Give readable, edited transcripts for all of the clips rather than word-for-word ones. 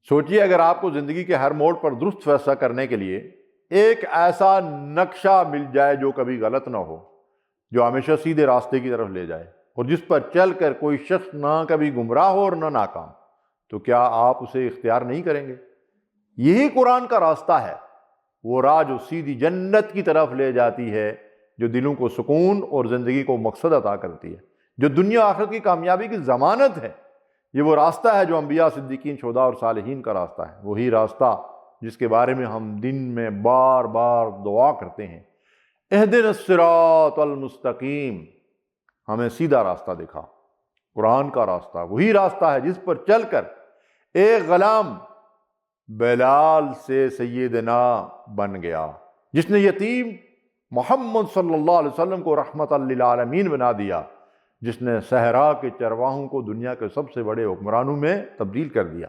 سوچیے اگر آپ کو زندگی کے ہر موڑ پر درست فیصلہ کرنے کے لیے ایک ایسا نقشہ مل جائے جو کبھی غلط نہ ہو، جو ہمیشہ سیدھے راستے کی طرف لے جائے، اور جس پر چل کر کوئی شخص نہ کبھی گمراہ ہو اور نہ ناکام، تو کیا آپ اسے اختیار نہیں کریں گے؟ یہی قرآن کا راستہ ہے، وہ راہ جو سیدھی جنت کی طرف لے جاتی ہے، جو دلوں کو سکون اور زندگی کو مقصد عطا کرتی ہے، جو دنیا آخرت کی کامیابی کی ضمانت ہے۔ یہ وہ راستہ ہے جو انبیاء، صدیقین، شہداء اور صالحین کا راستہ ہے، وہی راستہ جس کے بارے میں ہم دن میں بار بار دعا کرتے ہیں، اہدنا الصراط المستقیم، ہمیں سیدھا راستہ دکھا۔ قرآن کا راستہ وہی راستہ ہے جس پر چل کر ایک غلام بلال سے سیدنا بن گیا، جس نے یتیم محمد صلی اللہ علیہ وسلم کو رحمت للعالمین بنا دیا، جس نے صحرا کے چرواہوں کو دنیا کے سب سے بڑے حکمرانوں میں تبدیل کر دیا،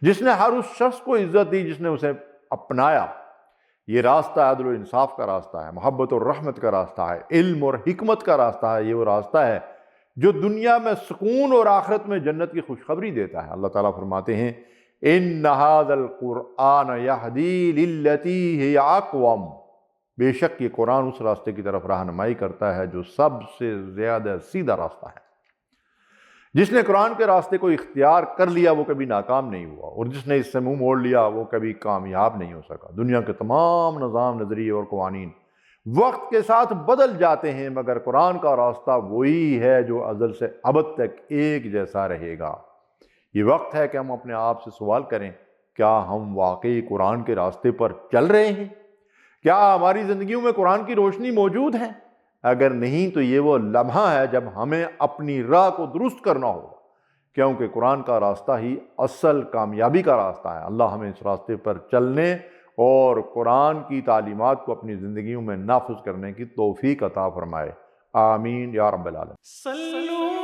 جس نے ہر اس شخص کو عزت دی جس نے اسے اپنایا۔ یہ راستہ عدل و انصاف کا راستہ ہے، محبت اور رحمت کا راستہ ہے، علم اور حکمت کا راستہ ہے۔ یہ وہ راستہ ہے جو دنیا میں سکون اور آخرت میں جنت کی خوشخبری دیتا ہے۔ اللہ تعالیٰ فرماتے ہیں ان ھذا القرآن یہدی للتی ہی اقوم، بے شک یہ قرآن اس راستے کی طرف رہنمائی کرتا ہے جو سب سے زیادہ سیدھا راستہ ہے۔ جس نے قرآن کے راستے کو اختیار کر لیا وہ کبھی ناکام نہیں ہوا، اور جس نے اس سے منہ موڑ لیا وہ کبھی کامیاب نہیں ہو سکا۔ دنیا کے تمام نظام، نظریے اور قوانین وقت کے ساتھ بدل جاتے ہیں، مگر قرآن کا راستہ وہی ہے جو ازل سے ابد تک ایک جیسا رہے گا۔ یہ وقت ہے کہ ہم اپنے آپ سے سوال کریں، کیا ہم واقعی قرآن کے راستے پر چل رہے ہیں؟ کیا ہماری زندگیوں میں قرآن کی روشنی موجود ہے؟ اگر نہیں تو یہ وہ لمحہ ہے جب ہمیں اپنی راہ کو درست کرنا ہوگا، کیونکہ قرآن کا راستہ ہی اصل کامیابی کا راستہ ہے۔ اللہ ہمیں اس راستے پر چلنے اور قرآن کی تعلیمات کو اپنی زندگیوں میں نافذ کرنے کی توفیق عطا فرمائے۔ آمین یا رب العالمین۔